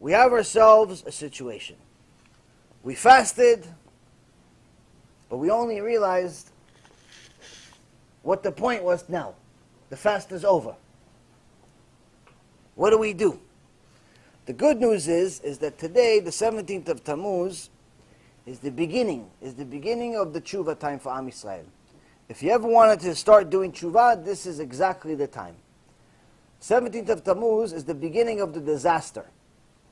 we have ourselves a situation. We fasted, but we only realized what the point was now. The fast is over. What do we do? The good news is that today, the 17th of Tammuz, is the beginning of the tshuva time for Am Yisrael. If you ever wanted to start doing tshuva, this is exactly the time. 17th of Tammuz is the beginning of the disaster.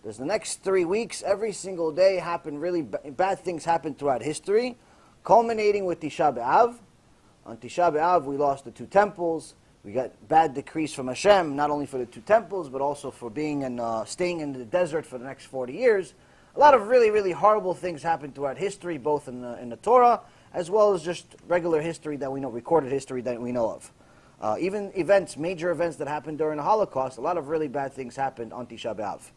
There's the next 3 weeks, every single day happen really bad things happen throughout history, culminating with Tisha B'Av. On Tisha B'Av, we lost the 2 temples. We got bad decrees from Hashem, not only for the 2 temples, but also for being staying in the desert for the next 40 years. A lot of really, really horrible things happened throughout history, both in the Torah, as well as just regular history that we know, recorded history that we know of. Even events, major events that happened during the Holocaust, a lot of really bad things happened on Tisha B'Av.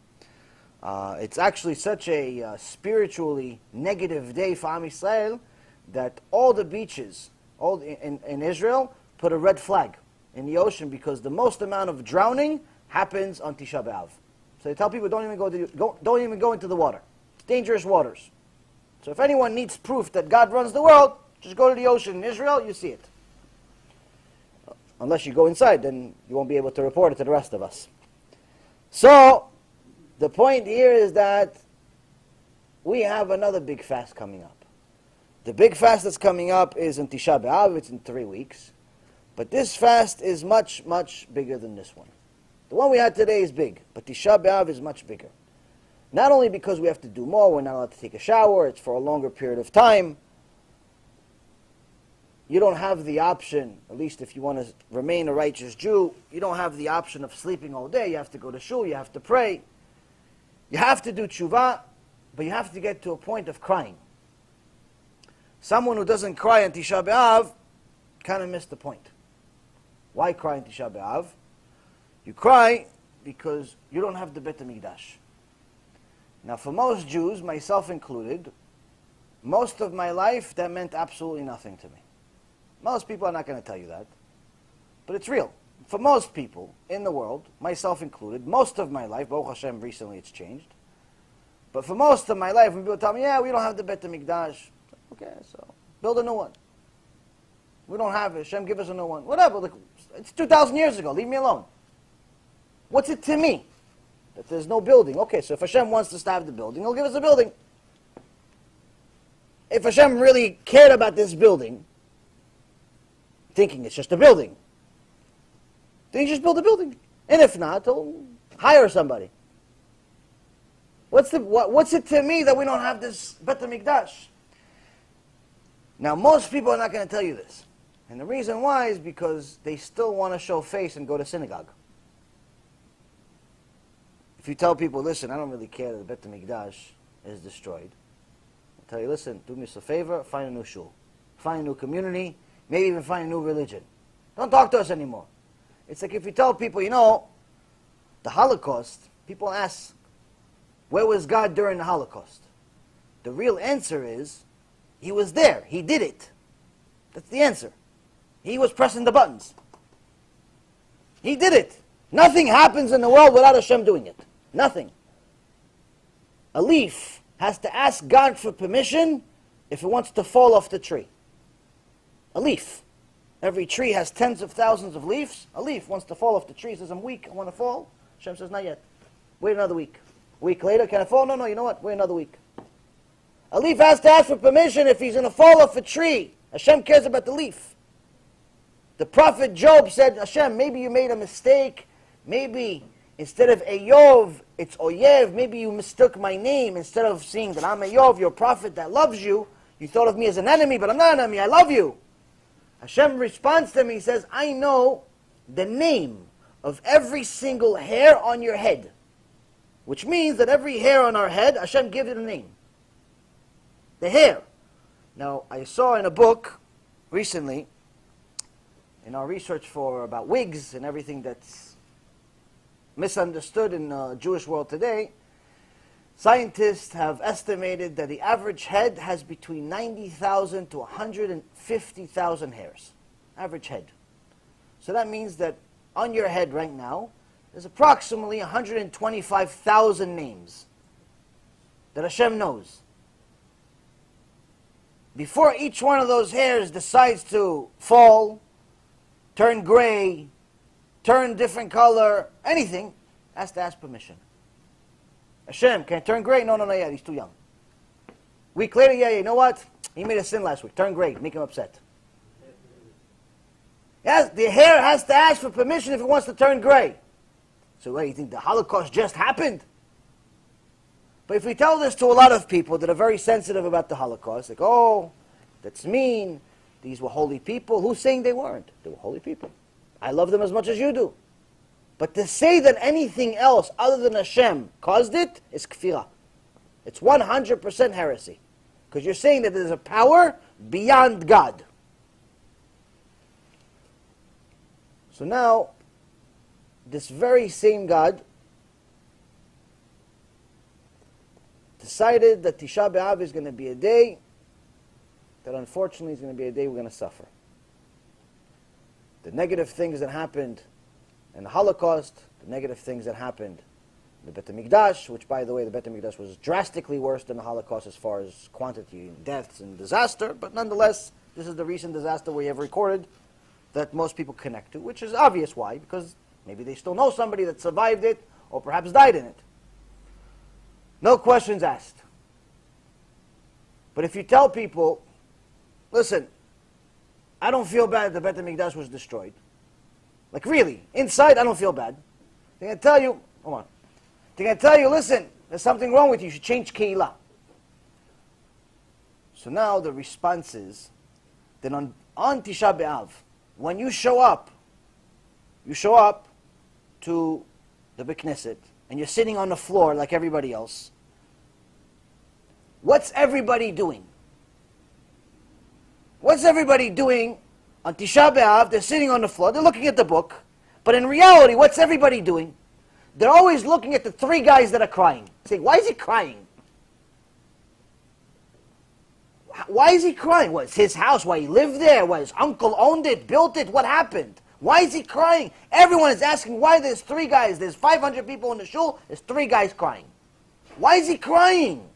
It's actually such a spiritually negative day for Am Yisrael that all the beaches in Israel put a red flag in the ocean because the most amount of drowning happens on Tisha B'Av. So they tell people don't even go into the water. It's dangerous waters. So if anyone needs proof that God runs the world, just go to the ocean in Israel, you see it. Unless you go inside, then you won't be able to report it to the rest of us. So the point here is that we have another big fast coming up. The big fast that's coming up is in Tisha B'Av. It's in 3 weeks. But this fast is much, much bigger than this one. The one we had today is big, but Tisha B'Av is much bigger. Not only because we have to do more, we're not allowed to take a shower, it's for a longer period of time. You don't have the option, at least if you want to remain a righteous Jew, you don't have the option of sleeping all day. You have to go to shul, you have to pray. You have to do tshuva, but you have to get to a point of crying. Someone who doesn't cry on Tisha B'Av kind of missed the point. Why cry on Tisha B'Av? You cry because you don't have the Bet HaMikdash. Now for most Jews, myself included, most of my life that meant absolutely nothing to me. Most people are not going to tell you that, but it's real. For most people in the world, myself included, most of my life, Baruch Hashem, recently it's changed, but for most of my life, when people tell me, yeah, we don't have the Bet HaMikdash, okay, so build a new one. We don't have it, Hashem give us a new one. Whatever, it's 2,000 years ago, leave me alone. What's it to me that there's no building? Okay, so if Hashem wants us to have the building, He'll give us a building. If Hashem really cared about this building, thinking it's just a building, then He just build a building. And if not, He'll hire somebody. What's it to me that we don't have this Bet HaMikdash? Now, most people are not going to tell you this. And the reason why is because they still want to show face and go to synagogue. If you tell people, listen, I don't really care that the Bet HaMikdash is destroyed, I'll tell you, listen, do me a favor, find a new shul. Find a new community, maybe even find a new religion. Don't talk to us anymore. It's like if you tell people, you know, the Holocaust, people ask, where was God during the Holocaust? The real answer is, He was there. He did it. That's the answer. He was pressing the buttons. He did it. Nothing happens in the world without Hashem doing it. Nothing. A leaf has to ask God for permission if it wants to fall off the tree. A leaf. Every tree has tens of thousands of leaves. A leaf wants to fall off the tree. Says, I'm weak, I want to fall. Hashem says, not yet. Wait another week. A week later, can I fall? No, you know what? Wait another week. A leaf has to ask for permission if he's going to fall off a tree. Hashem cares about the leaf. The prophet Job said, Hashem, maybe you made a mistake. Maybe instead of Eyov, it's Oyev. Maybe you mistook my name. Instead of seeing that I'm Eyov, your prophet that loves you, you thought of me as an enemy, but I'm not an enemy. I love you. Hashem responds to him. He says, I know the name of every single hair on your head. Which means that every hair on our head, Hashem gives it a name. The hair. Now, I saw in a book recently, in our research for about wigs and everything that's misunderstood in the Jewish world today, scientists have estimated that the average head has between 90,000 to 150,000 hairs. Average head. So that means that on your head right now, there's approximately 125,000 names that Hashem knows. Before each one of those hairs decides to fall, turn gray, turn different color, anything, has to ask permission. Hashem, can it turn gray? No, yeah, he's too young. Week later, yeah, you know what? He made a sin last week. Turn gray, make him upset. Yes, the hair has to ask for permission if it wants to turn gray. So what, you think the Holocaust just happened? But if we tell this to a lot of people that are very sensitive about the Holocaust, like, oh, that's mean, these were holy people. Who's saying they weren't? They were holy people. I love them as much as you do. But to say that anything else other than Hashem caused it is kfirah. It's 100% heresy. Because you're saying that there's a power beyond God. So now, this very same God decided that Tisha B'Av is going to be a day that unfortunately is going to be a day we're going to suffer. The negative things that happened in the Holocaust, the negative things that happened in the Bet HaMikdash, which by the way, the Bet HaMikdash was drastically worse than the Holocaust as far as quantity and deaths and disaster, but nonetheless, this is the recent disaster we have recorded that most people connect to, which is obvious why, because maybe they still know somebody that survived it or perhaps died in it. No questions asked. But if you tell people, listen, I don't feel bad that the Bet HaMikdash was destroyed. Like really, inside I don't feel bad. They're going to tell you, hold on. They're going to tell you, listen, there's something wrong with you. You should change Keilah. So now the response is that on Tisha B'Av, when you show up to the Beit Knesset, and you're sitting on the floor like everybody else, what's everybody doing? What's everybody doing on Tisha B'Av? They're sitting on the floor, they're looking at the book, but in reality, what's everybody doing? They're always looking at the three guys that are crying, saying, why is he crying? Why is he crying? What, it's his house? Why he lived there? Why his uncle owned it, built it? What happened? Why is he crying? Everyone is asking why there's three guys. There's 500 people in the shul. There's three guys crying. Why is he crying?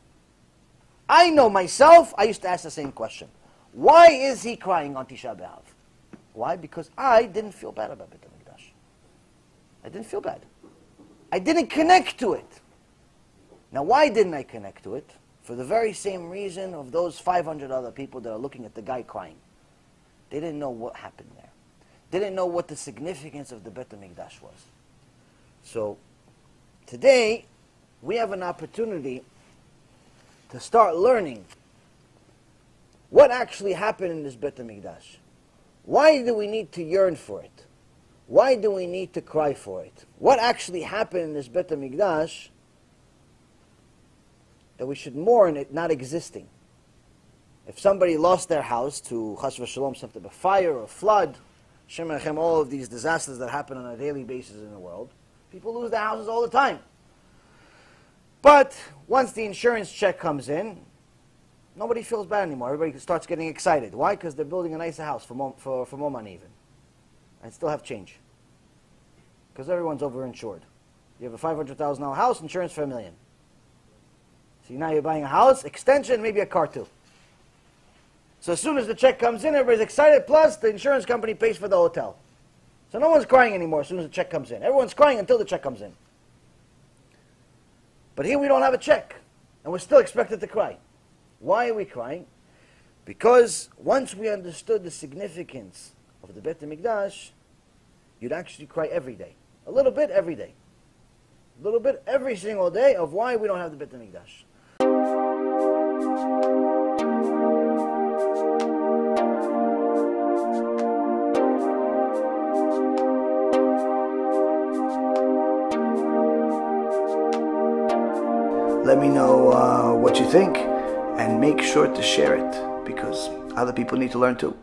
I know myself, I used to ask the same question. Why is he crying on Tisha B'Av? Why? Because I didn't feel bad about Beit HaMikdash. I didn't feel bad. I didn't connect to it. Now why didn't I connect to it? For the very same reason of those 500 other people that are looking at the guy crying. They didn't know what happened there. They didn't know what the significance of the Bet HaMikdash was. So, today, we have an opportunity to start learning what actually happened in this Bet HaMikdash. Why do we need to yearn for it? Why do we need to cry for it? What actually happened in this Bet HaMikdash that we should mourn it not existing? If somebody lost their house to chas v'shalom, something, a fire or a flood, Shem Echem, all of these disasters that happen on a daily basis in the world, people lose their houses all the time. But once the insurance check comes in, nobody feels bad anymore. Everybody starts getting excited. Why? Because they're building a nicer house for more money even. And still have change. Because everyone's overinsured. You have a $500,000 house, insurance for $1 million. So now you're buying a house, extension, maybe a car too. So as soon as the check comes in, everybody's excited, plus the insurance company pays for the hotel. So no one's crying anymore as soon as the check comes in. Everyone's crying until the check comes in. But here we don't have a check, and we're still expected to cry. Why are we crying? Because once we understood the significance of the Bet HaMikdash, you'd actually cry every day. A little bit every day. A little bit every single day of why we don't have the Bet HaMikdash. Let me know what you think, and make sure to share it, because other people need to learn too.